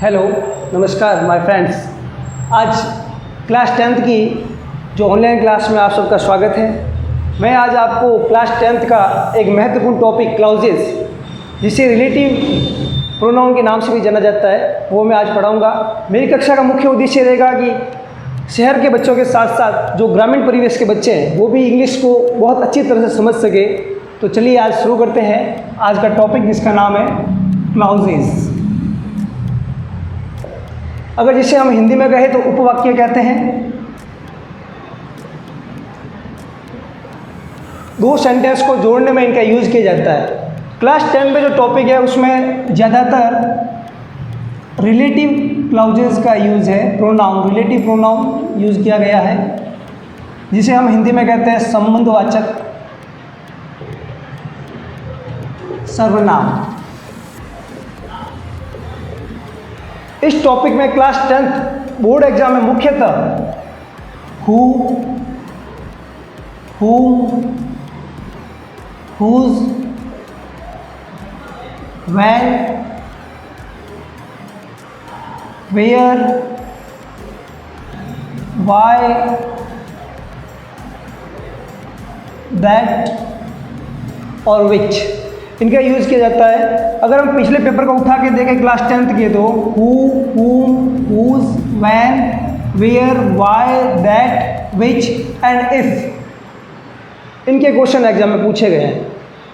Hello, नमस्कार my friends. आज class 10th की जो ऑनलाइन क्लास में आप सबका स्वागत है। मैं आज आपको क्लास 10th का एक महत्वपूर्ण टॉपिक क्लाउजेस, जिसे रिलेटिव प्रोनाउन के नाम से भी जाना जाता है, वो मैं आज पढ़ाऊंगा। मेरी कक्षा का मुख्य उद्देश्य रहेगा कि शहर के बच्चों के साथ साथ जो ग्रामीण परिवेश के बच्चे हैं वो भी इंग्लिश को बहुत अच्छी तरह से समझ सके। तो चलिए आज शुरू करते हैं आज का टॉपिक, जिसका नाम है क्लाउजेस। अगर जिसे हम हिंदी में कहें तो उपवाक्य कहते हैं। दो सेंटेंस को जोड़ने में इनका यूज़ किया जाता है। क्लास 10 में जो टॉपिक है उसमें ज़्यादातर रिलेटिव क्लाउजेस का यूज़ है। प्रोनाउन, रिलेटिव प्रोनाउन यूज़ किया गया है, जिसे हम हिंदी में कहते हैं संबंधवाचक सर्वनाम। इस टॉपिक में क्लास 10th बोर्ड एग्जाम में मुख्यतः who, whom, whose, when, where, why, that और which, इनका यूज़ किया जाता है। अगर हम पिछले पेपर को उठा के देखें क्लास 10th के, तो who, whom, whose, when, where, why, that, which and if, इनके क्वेश्चन एग्जाम में पूछे गए हैं।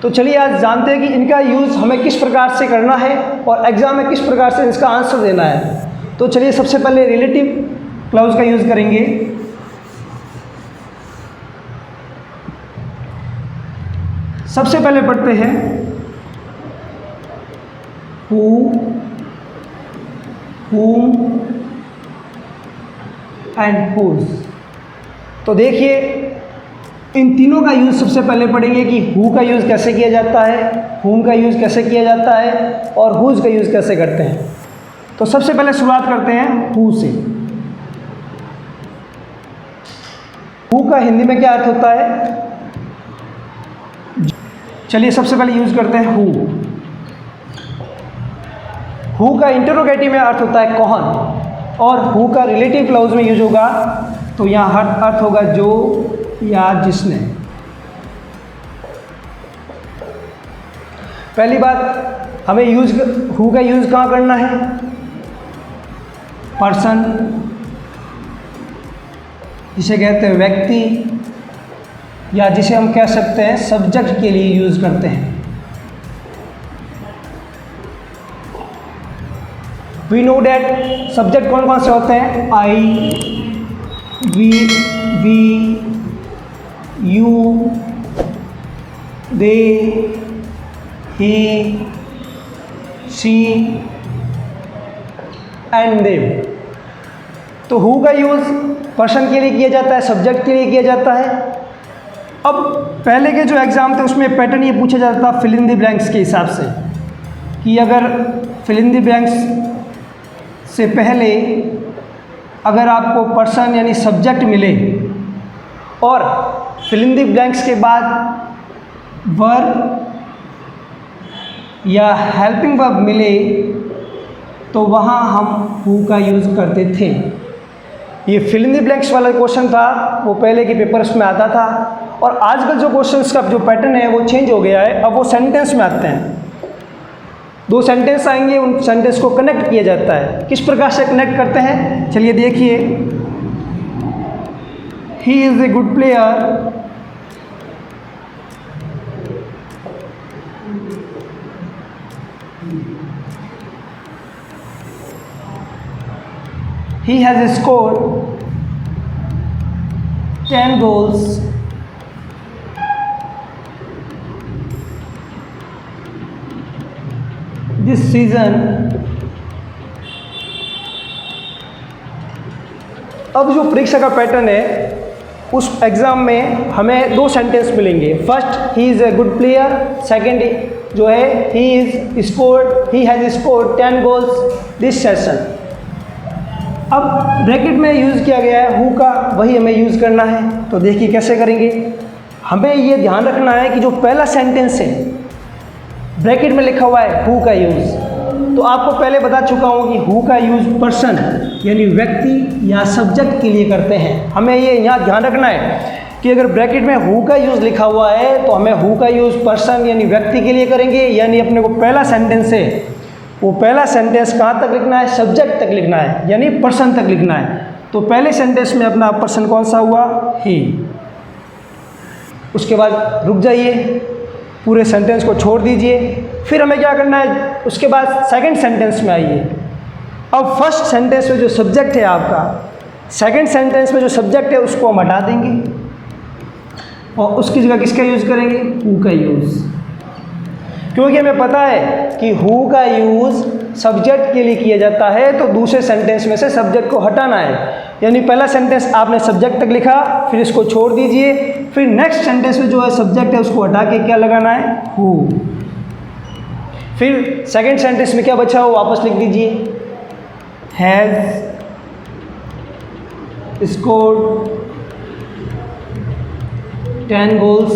तो चलिए आज जानते हैं कि इनका यूज़ हमें किस प्रकार से करना है और एग्ज़ाम में किस प्रकार से इसका आंसर देना है। तो चलिए सबसे पहले रिलेटिव क्लाउज का यूज़ करेंगे। सबसे पहले पढ़ते हैं who, whom and whose। तो देखिए इन तीनों का यूज़ सबसे पहले पढ़ेंगे कि who का यूज़ कैसे किया जाता है, whom का यूज़ कैसे किया जाता है और whose का यूज़ कैसे करते हैं। तो सबसे पहले शुरुआत करते हैं who से। who का हिंदी में क्या अर्थ होता है? चलिए सबसे पहले यूज़ करते हैं who। हु का इंटरोगेटिव में अर्थ होता है कौन, और हु का रिलेटिव क्लाउज में यूज होगा तो यहाँ अर्थ होगा जो या जिसने। पहली बात, हमें हु का यूज कहाँ करना है? पर्सन, जिसे कहते हैं व्यक्ति, या जिसे हम कह सकते हैं सब्जेक्ट के लिए यूज करते हैं। वी नो डैट सब्जेक्ट कौन कौन से होते हैं? I, we, you, they, he, she and them. तो हु का यूज़ पर्सन के लिए किया जाता है, सब्जेक्ट के लिए किया जाता है। अब पहले के जो एग्ज़ाम थे उसमें पैटर्न ये पूछा जाता था फिल इन द ब्लैंक्स के हिसाब से, कि अगर फिल इन द ब्लैंक्स से पहले अगर आपको पर्सन यानी सब्जेक्ट मिले और फिल इन द ब्लैंक्स के बाद वर्ब या हेल्पिंग वर्ब मिले तो वहाँ हम हु का यूज़ करते थे। ये फिल इन द ब्लैंक्स वाला क्वेश्चन था, वो पहले के पेपर्स में आता था, और आजकल जो क्वेश्चंस का जो पैटर्न है वो चेंज हो गया है। अब वो सेंटेंस में आते हैं। दो सेंटेंस आएंगे, उन सेंटेंस को कनेक्ट किया जाता है। किस प्रकार से कनेक्ट करते हैं चलिए देखिए। He is a good player, he has scored 10 goals this season। अब जो परीक्षा का पैटर्न है उस एग्ज़ाम में हमें दो सेंटेंस मिलेंगे। First, he is a good player. Second जो है, he has scored 10 goals this session. अब ब्रैकेट में यूज़ किया गया है हु का, वही हमें यूज़ करना है। तो देखिए कैसे करेंगे। हमें ये ध्यान रखना है कि जो पहला सेंटेंस है ब्रैकेट में लिखा हुआ है हु का यूज़, तो आपको पहले बता चुका हूँ कि हु का यूज़ पर्सन यानी व्यक्ति या सब्जेक्ट के लिए करते हैं। हमें ये यहाँ ध्यान रखना है कि अगर ब्रैकेट में हु का यूज़ लिखा हुआ है तो हमें हु का यूज़ पर्सन यानी व्यक्ति के लिए करेंगे, यानी अपने को पहला सेंटेंस है वो पहला सेंटेंस कहाँ तक लिखना है, सब्जेक्ट तक लिखना है यानी पर्सन तक लिखना है। तो पहले सेंटेंस में अपना पर्सन कौन सा हुआ, ही। उसके बाद रुक जाइए, पूरे सेंटेंस को छोड़ दीजिए, फिर हमें क्या करना है, उसके बाद सेकंड सेंटेंस में आइए। अब फर्स्ट सेंटेंस में जो सब्जेक्ट है आपका, सेकंड सेंटेंस में जो सब्जेक्ट है उसको हम हटा देंगे और उसकी जगह किसका यूज़ करेंगे, हु का यूज़। क्योंकि हमें पता है कि हु का यूज़ सब्जेक्ट के लिए किया जाता है, तो दूसरे सेंटेंस में से सब्जेक्ट को हटाना है। यानी पहला सेंटेंस आपने सब्जेक्ट तक लिखा, फिर इसको छोड़ दीजिए, फिर नेक्स्ट सेंटेंस में जो है सब्जेक्ट है उसको हटा के क्या लगाना है, हु। फिर सेकंड सेंटेंस में क्या बचा हो वापस लिख दीजिए, has scored 10 goals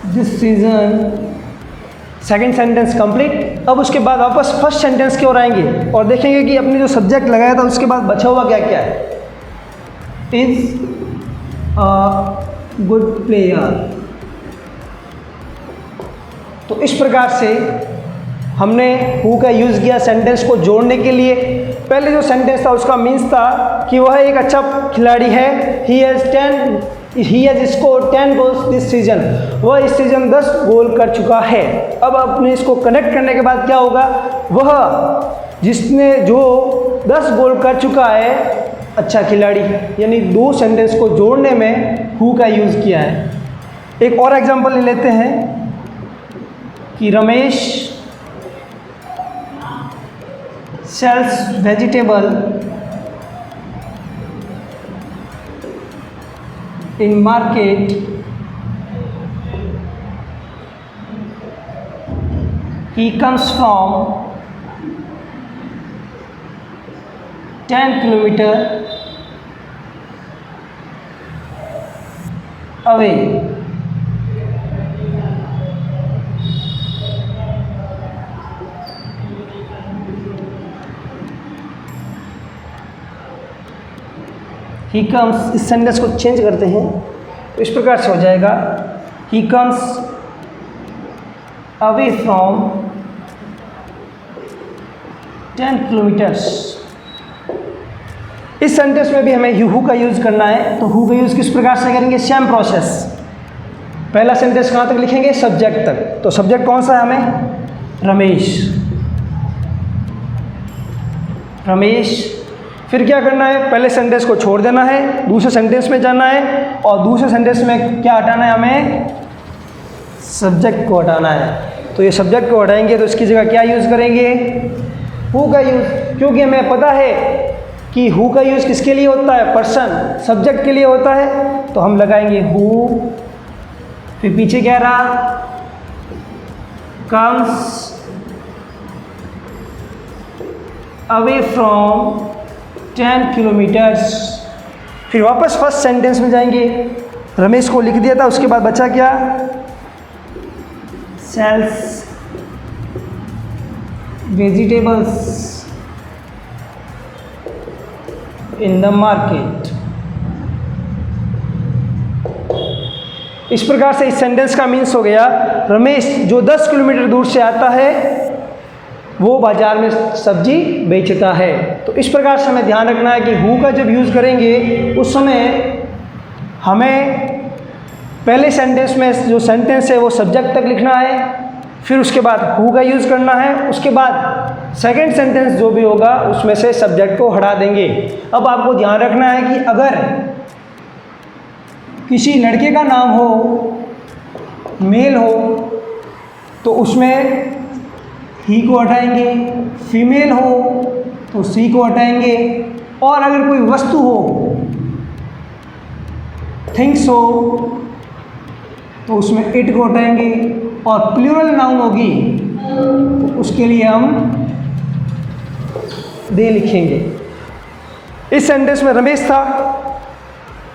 this season. Second sentence complete. अब उसके बाद वापस फर्स्ट सेंटेंस की ओर आएंगे और देखेंगे कि अपने जो सब्जेक्ट लगाया था उसके बाद बचा हुआ क्या क्या है, इज अ गुड प्लेयर। तो इस प्रकार से हमने हु का यूज़ किया सेंटेंस को जोड़ने के लिए। पहले जो सेंटेंस था उसका मीन्स था कि वह एक अच्छा खिलाड़ी है, he has scored 10 goals this season, वह इस सीजन 10 गोल कर चुका है। अब आपने इसको कनेक्ट करने के बाद क्या होगा, वह जिसने जो 10 गोल कर चुका है अच्छा खिलाड़ी, यानी दो सेंटेंस को जोड़ने में हु का यूज़ किया है। एक और एग्जांपल ले लेते हैं कि Ramesh sells vegetable in market, he comes from 10 kilometer away। He comes, इस सेंटेंस को चेंज करते हैं तो इस प्रकार से हो जाएगा, he comes away from 10 kilometres. इस सेंटेंस में भी हमें हु का यूज़ करना है, तो हु का यूज़ किस प्रकार से करेंगे, सेम प्रोसेस। पहला सेंटेंस कहाँ तक लिखेंगे, सब्जेक्ट तक। तो सब्जेक्ट कौन सा है हमें, रमेश। रमेश, फिर क्या करना है, पहले सेंटेंस को छोड़ देना है, दूसरे सेंटेंस में जाना है और दूसरे सेंटेंस में क्या हटाना है, हमें सब्जेक्ट को हटाना है। तो ये सब्जेक्ट को हटाएंगे तो इसकी जगह क्या यूज़ करेंगे, हु का यूज़। क्योंकि हमें पता है कि हु का यूज़ किसके लिए होता है, पर्सन, सब्जेक्ट के लिए होता है, तो हम लगाएंगे हु। फिर पीछे क्या रहा, कम्स अवे फ्रॉम 10 किलोमीटर्स। फिर वापस फर्स्ट सेंटेंस में जाएंगे, रमेश को लिख दिया था, उसके बाद बचा क्या, sells vegetables in the market. इस प्रकार से इस सेंटेंस का मीन्स हो गया, रमेश जो 10 किलोमीटर दूर से आता है वो बाज़ार में सब्जी बेचता है। तो इस प्रकार से हमें ध्यान रखना है कि हु का जब यूज़ करेंगे उस समय हमें पहले सेंटेंस में जो सेंटेंस है वो सब्जेक्ट तक लिखना है, फिर उसके बाद हु का यूज़ करना है, उसके बाद सेकंड सेंटेंस जो भी होगा उसमें से सब्जेक्ट को हटा देंगे। अब आपको ध्यान रखना है कि अगर किसी लड़के का नाम हो, मेल हो, तो उसमें ही को हटाएंगे, फीमेल हो तो सी को हटाएंगे, और अगर कोई वस्तु हो, थिंग्स हो, तो उसमें इट को हटाएंगे, और प्लूरल नाउन होगी तो उसके लिए हम दे लिखेंगे। इस सेंटेंस में रमेश था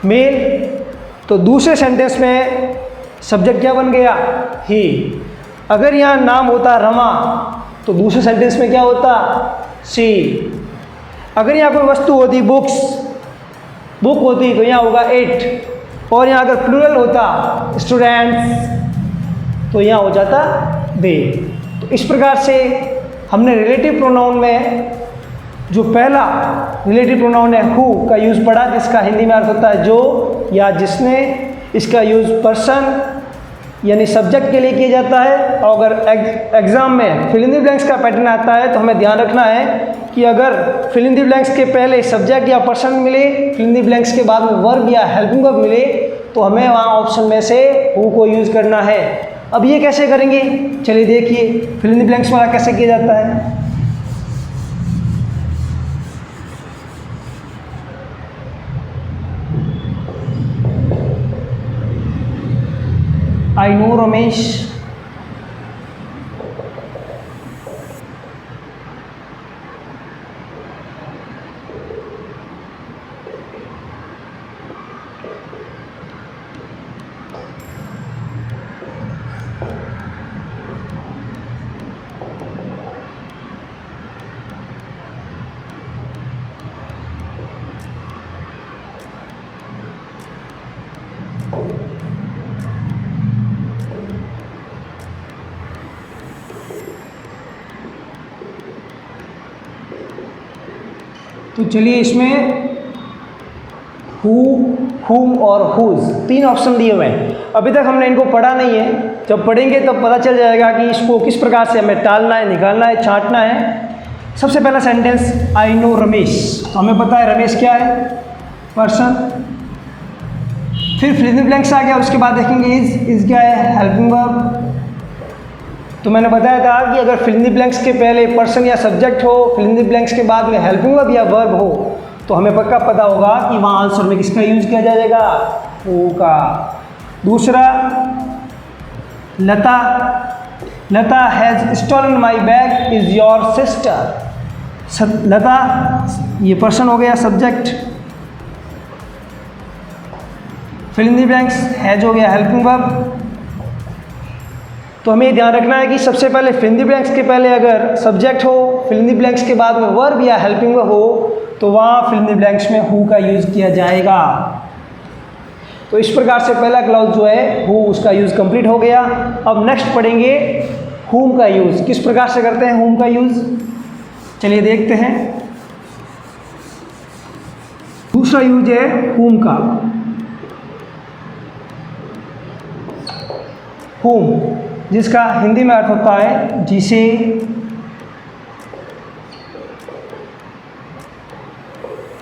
मेल, तो दूसरे सेंटेंस में सब्जेक्ट क्या बन गया, ही। अगर यहाँ नाम होता रमा तो दूसरे सेंटेंस में क्या होता सी। अगर यहाँ कोई वस्तु होती बुक होती तो यहाँ होगा इट, और यहाँ अगर प्लूरल होता स्टूडेंट्स तो यहाँ हो जाता दे। तो इस प्रकार से हमने रिलेटिव प्रोनाउन में जो पहला रिलेटिव प्रोनाउन है हु का यूज़ पढ़ा, जिसका हिंदी में अर्थ होता है जो या जिसने। इसका यूज़ पर्सन यानी सब्जेक्ट के लिए किया जाता है। और अगर एग्ज़ाम में फिल इन द ब्लैंक्स का पैटर्न आता है तो हमें ध्यान रखना है कि अगर फिल इन द ब्लैंक्स के पहले सब्जेक्ट या पर्सन मिले, फिल इन द ब्लैंक्स के बाद में वर्ब या हेल्पिंग वर्ब मिले, तो हमें वहाँ ऑप्शन में से हु को यूज़ करना है। अब ये कैसे करेंगे, चलिए देखिए फिल इन द ब्लैंक्स वाला कैसे किया जाता है। I know Ramesh. तो चलिए इसमें हु, हुम और हुज तीन ऑप्शन दिए हुए हैं। अभी तक हमने इनको पढ़ा नहीं है, जब पढ़ेंगे तब पता चल जाएगा कि इसको किस प्रकार से हमें टालना है, निकालना है, छांटना है। सबसे पहला सेंटेंस आई नो रमेश, तो हमें पता है रमेश क्या है, पर्सन। फिर फिल इन द ब्लैंक्स आ गया, उसके बाद देखेंगे इज क्या है, हेल्पिंग वर्ब। तो मैंने बताया था कि अगर फिल इन द ब्लैंक्स के पहले पर्सन या सब्जेक्ट हो, फिल इन द ब्लैंक्स के बाद में हेल्पिंग वर्ब या वर्ब हो, तो हमें पक्का पता होगा कि वहाँ आंसर में किसका यूज किया जाएगा, हु का। दूसरा Lata has stolen my bag is your sister. Lata ये पर्सन हो गया, subject. Fill in the blanks has हो गया हेल्पिंग वर्ब। तो हमें ये ध्यान रखना है कि सबसे पहले फिल इन द ब्लैंक्स के पहले अगर सब्जेक्ट हो, फिल इन द ब्लैंक्स के बाद में वर्ब या हेल्पिंग वर्ब हो, तो वहाँ फिल इन द ब्लैंक्स में हु का यूज़ किया जाएगा। तो इस प्रकार से पहला क्लॉज जो है हु, उसका यूज़ कंप्लीट हो गया। अब नेक्स्ट पढ़ेंगे हुम का यूज़, किस प्रकार से करते हैं हुम का यूज़, चलिए देखते हैं। दूसरा यूज है हुम का। हुम जिसका हिंदी में अर्थ होता है जिसे,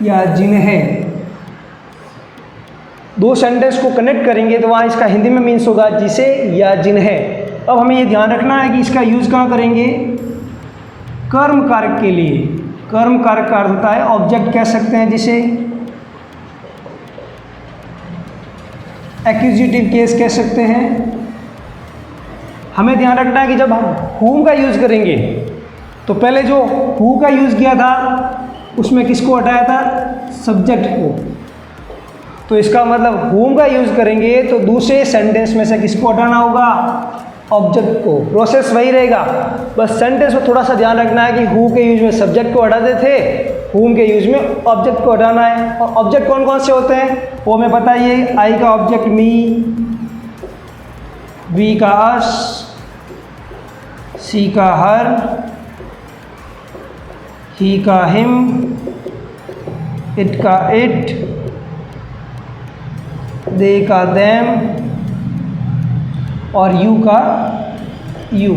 या जिन्हें। दो सेंटेंस को कनेक्ट करेंगे तो वहाँ इसका हिंदी में मीन्स होगा जिसे या जिन्हें। अब हमें ये ध्यान रखना है कि इसका यूज़ कहाँ करेंगे, कर्म कारक के लिए। कर्म कारक का अर्थ होता है ऑब्जेक्ट कह सकते हैं जिसे, एक्यूजिटिव केस कह सकते हैं। हमें ध्यान रखना है कि जब हम हुम का यूज़ करेंगे तो पहले जो हु का यूज़ किया था उसमें किसको हटाया था, सब्जेक्ट को। तो इसका मतलब हुम का यूज़ करेंगे तो दूसरे सेंटेंस में से किसको हटाना होगा, ऑब्जेक्ट को। प्रोसेस वही रहेगा, बस सेंटेंस में थोड़ा सा ध्यान रखना है कि हु के यूज में सब्जेक्ट को हटाते थे, हुम के यूज में ऑब्जेक्ट को हटाना है। और ऑब्जेक्ट कौन कौन से होते हैं वो हमें पता ही है। आई का ऑब्जेक्ट मी, वी का अस, सी का हर, ही का हिम, इट का इट, दे का देम और यू का यू।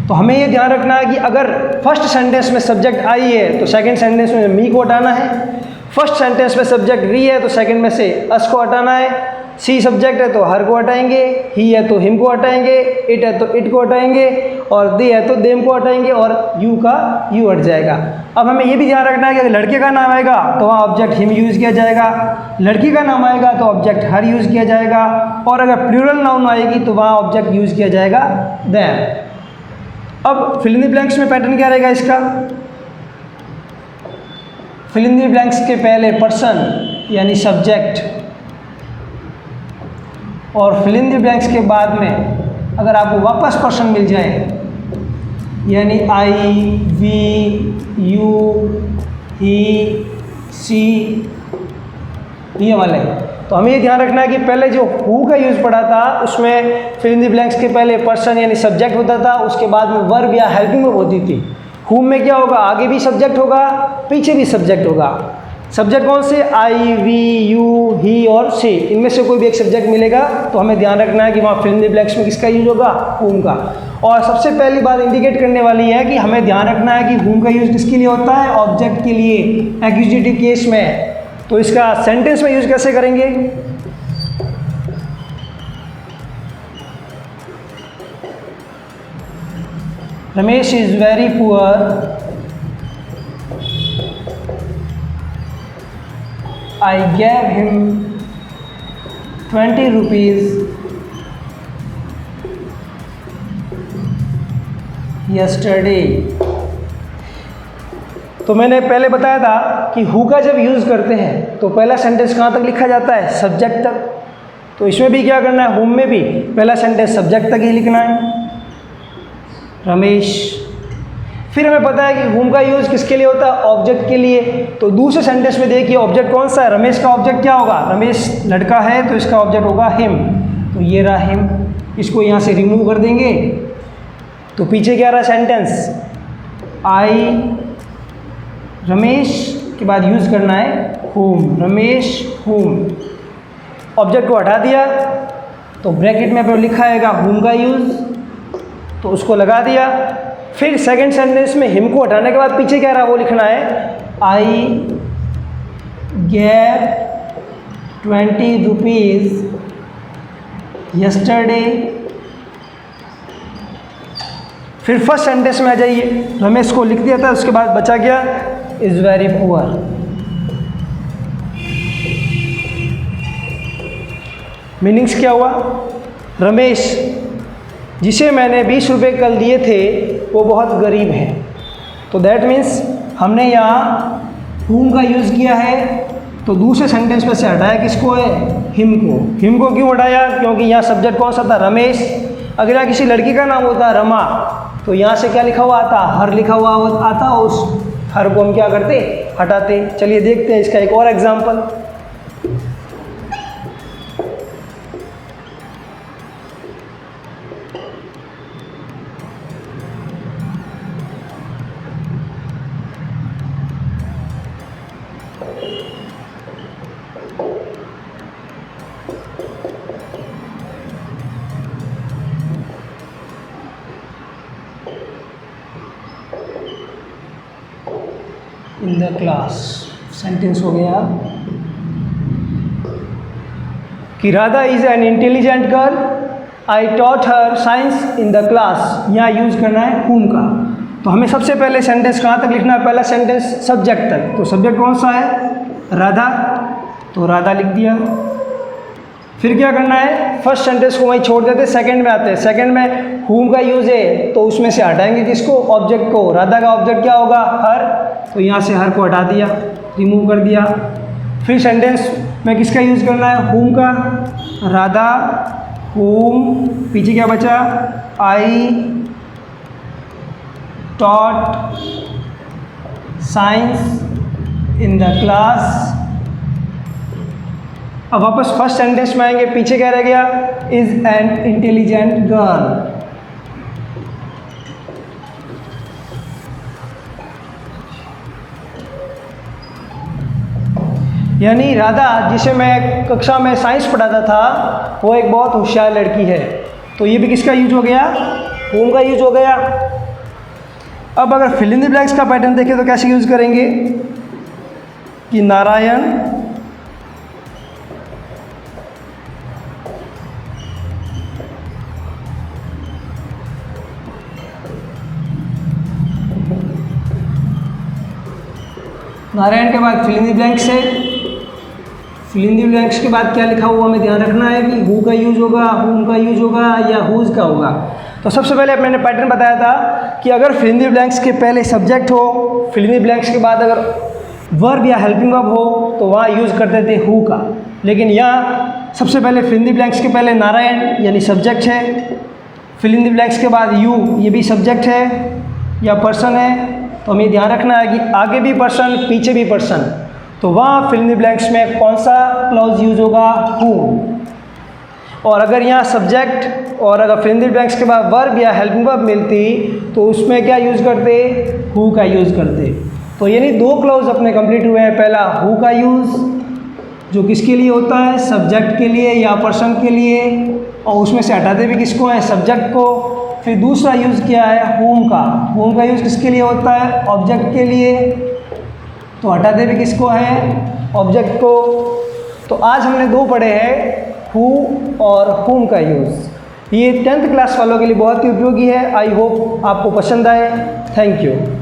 तो हमें ये ध्यान रखना है कि अगर फर्स्ट सेंटेंस में सब्जेक्ट आई है तो सेकंड सेंटेंस में मी को हटाना है। फर्स्ट सेंटेंस में सब्जेक्ट वी है तो सेकंड में से अस को हटाना है। सी सब्जेक्ट है तो हर को हटाएंगे, ही है तो हिम को हटाएंगे, इट है तो इट को हटाएंगे, और दे है तो देम को हटाएंगे, और यू का यू हट जाएगा। अब हमें ये भी ध्यान रखना है कि अगर लड़के का नाम आएगा तो वहाँ ऑब्जेक्ट हिम यूज़ किया जाएगा, लड़की का नाम आएगा तो ऑब्जेक्ट हर यूज़ किया जाएगा, और अगर प्लूरल नाउन आएगी तो वहाँ ऑब्जेक्ट यूज़ किया जाएगा देम। अब फिल इन द ब्लैंक्स में पैटर्न क्या रहेगा इसका, फिल इन द ब्लैंक्स के पहले पर्सन यानी सब्जेक्ट, और फिल इन द ब्लैंक्स के बाद में अगर आपको वापस पर्सन मिल जाए, यानी आई, वी, यू, ही, सी, ये वाले, तो हमें ये ध्यान रखना है कि पहले जो हु का यूज़ पड़ा था उसमें फिल इन द ब्लैंक्स के पहले पर्सन यानी सब्जेक्ट होता था, उसके बाद में वर्ब या हेल्पिंग वर्ब होती थी। हु में क्या होगा, आगे भी सब्जेक्ट होगा, पीछे भी सब्जेक्ट होगा। सब्जेक्ट कौन से, आई, वी, यू, ही और सी, इनमें से कोई भी एक सब्जेक्ट मिलेगा तो हमें ध्यान रखना है कि वहाँ फिल इन द ब्लैंक्स में किसका यूज होगा, हुम का। और सबसे पहली बात इंडिकेट करने वाली है कि हमें ध्यान रखना है कि हुम का यूज़ किसके लिए होता है, ऑब्जेक्ट के लिए, एक्यूजेटिव केस में। तो इसका सेंटेंस में यूज कैसे करेंगे, Ramesh is very poor, I gave him 20 rupees yesterday। तो मैंने पहले बताया था कि हु का जब यूज़ करते हैं तो पहला सेंटेंस कहाँ तक लिखा जाता है, सब्जेक्ट तक। तो इसमें भी क्या करना है, हुम में भी पहला सेंटेंस सब्जेक्ट तक ही लिखना है, रमेश। फिर हमें पता है कि हुम का यूज़ किसके लिए होता है, ऑब्जेक्ट के लिए। तो दूसरे सेंटेंस में देखिए ऑब्जेक्ट कौन सा है, रमेश का ऑब्जेक्ट क्या होगा, रमेश लड़का है तो इसका ऑब्जेक्ट होगा हिम। तो ये रहा हिम, इसको यहाँ से रिमूव कर देंगे तो पीछे क्या रहा सेंटेंस, आई, रमेश के बाद यूज़ करना है हुम, रमेश हुम। ऑब्जेक्ट को हटा दिया तो ब्रैकेट में पर लिखा आएगा हुम का यूज़, तो उसको लगा दिया। फिर सेकंड सेंटेंस में हिम को हटाने के बाद पीछे क्या रहा वो लिखना है, आई गैव 20 रुपीज़ यस्टरडे। फिर फर्स्ट सेंटेंस में आ जाइए, रमेश को लिख दिया था, उसके बाद बचा गया इज़ वेरी पुअर। मीनिंग्स क्या हुआ, रमेश जिसे मैंने 20 रुपये कल दिए थे वो बहुत गरीब है। तो दैट मीन्स हमने यहाँ हुम का यूज़ किया है, तो दूसरे सेंटेंस में से हटाया किसको है, हिम को। हिम को क्यों हटाया, क्योंकि यहाँ सब्जेक्ट कौन सा था, रमेश। अगर यहाँ किसी लड़की का नाम होता रमा तो यहाँ से क्या लिखा हुआ आता, हर लिखा हुआ आता, उस हर को हम क्या करते, हटाते। चलिए देखते हैं इसका एक और example. In the class, sentence हो गया कि Radha is an intelligent girl, I taught her science in the class. यहाँ यूज़ करना है हुम का। तो हमें सबसे पहले सेंटेंस कहाँ तक लिखना है, पहला सेंटेंस सब्जेक्ट तक। तो सब्जेक्ट कौन सा है, राधा, तो राधा लिख दिया। फिर क्या करना है, फर्स्ट सेंटेंस को वहीं छोड़ देते, सेकंड में आते हैं। सेकंड में हुम का यूज़ है तो उसमें से हटाएंगे किसको, ऑब्जेक्ट को। राधा का ऑब्जेक्ट क्या होगा, हर, तो यहाँ से हर को हटा दिया, रिमूव कर दिया। फिर सेंटेंस में किसका यूज़ करना है, हुम का, राधा हुम। पीछे क्या बचा, I taught science in the class. अब वापस फर्स्ट सेंटेंस में आएंगे, पीछे क्या रह गया, इज एन इंटेलिजेंट गर्ल। यानी राधा जिसे मैं कक्षा में साइंस पढ़ाता था वो एक बहुत होशियार लड़की है। तो ये भी किसका यूज हो गया, होम का यूज हो गया। अब अगर फिल इन द ब्लैंक्स का पैटर्न देखें तो कैसे यूज करेंगे कि नारायण नारायण के बाद फिल इन द ब्लैंक्स है। फिल इन द ब्लैंक्स के बाद क्या लिखा हुआ हमें ध्यान रखना है कि हु का यूज होगा, हुम का यूज होगा या हुज का होगा। तो सबसे पहले मैंने पैटर्न बताया था कि अगर फिल इन द ब्लैंक्स के पहले सब्जेक्ट हो, फिल इन द ब्लैंक्स के बाद अगर वर्ब या हेल्पिंग वर्ब हो तो वहाँ यूज़ करते थे हु का। लेकिन यहाँ सबसे पहले फिल इन द ब्लैंक्स के पहले नारायण यानी सब्जेक्ट है, फिल इन द ब्लैंक्स के बाद यू, ये भी सब्जेक्ट है या पर्सन है, तो हमें ध्यान रखना है कि आगे भी पर्सन पीछे भी पर्सन, तो वहाँ फिल इन द ब्लैंक्स में कौन सा क्लॉज यूज होगा, हु। और अगर यहाँ सब्जेक्ट और अगर फिल इन द ब्लैंक्स के बाद वर्ब या हेल्पिंग वर्ब मिलती तो उसमें क्या यूज़ करते, हु का यूज़ करते। तो यानी दो क्लॉज अपने कंप्लीट हुए हैं। पहला हु का यूज़ जो किसके लिए होता है, सब्जेक्ट के लिए या पर्सन के लिए, और उसमें से हटाते भी किसको है, सब्जेक्ट को। फिर दूसरा यूज़ किया है होम का। होम का यूज़ किसके लिए होता है, ऑब्जेक्ट के लिए, तो हटाते भी किसको है, ऑब्जेक्ट को। तो आज हमने दो पढ़े हैं, हु और होम का यूज़। ये 10th क्लास वालों के लिए बहुत ही उपयोगी है। आई होप आपको पसंद आए। Thank you.